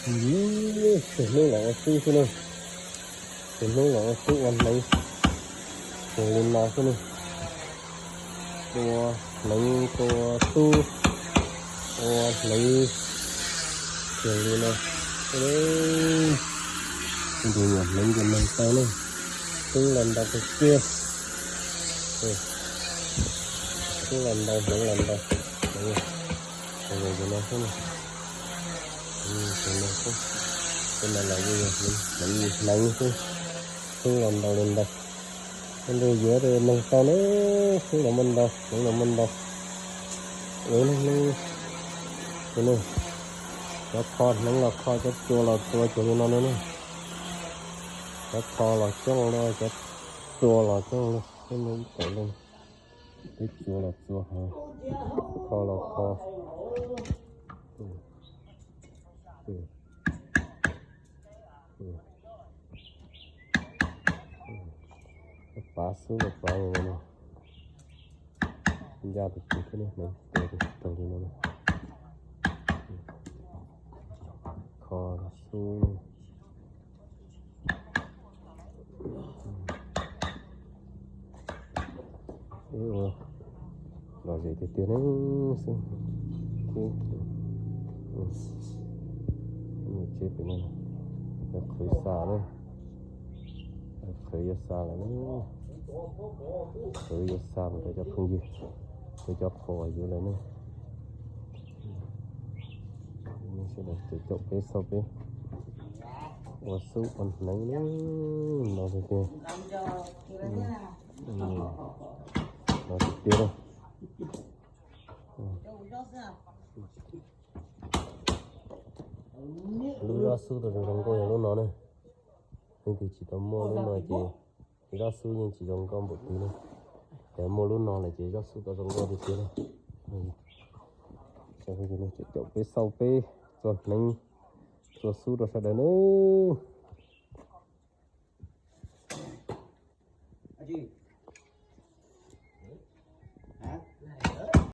nước lẩu sư thế này, nước lẩu sư ăn lấy, rồi lên nó thế này, tua lấy tua tu, tua lấy rồi lên nó, đấy, rồi lấy cái mình tay này, cứ lần đầu cái kia, cứ lần đầu, đấy, rồi nó thế này, rồi nó thế, cái này là gì mình lấy cái, cứ lần đầu lên đây. Bên đây giữa đây nâng cao nữa, không là mình đâu, không là mình đâu. Đấy cái này, nó kho, nó là kho cho chua cho nó nữa. Nó kho là chua nó, cho chua là chua, cái này cái này, cái chua là chua hả? Kho là kho. Phá xuống một vài người này. Ra được cái này mình từ đi nó này, kho su rồi gì thì tiền ấy chết cái này khởi xả đây, khởi xả là nó khởi xả mà cho không gì, cho khô ở dưới này nữa. Mình sẽ để chụp cái sau cái và su còn lấy nó thì kia nó thì kia đâu lúc ra su rồi trong coi lúc nó này nhưng thì chỉ tao mua lúc nó chỉ ra su nhưng chỉ trong con một tí nữa để mua lúc nó là chỉ ra su tao trong coi thì kia đâu sau khi này chỉ chụp cái sau cái rồi lấy rồi su rồi sao đấy nữa.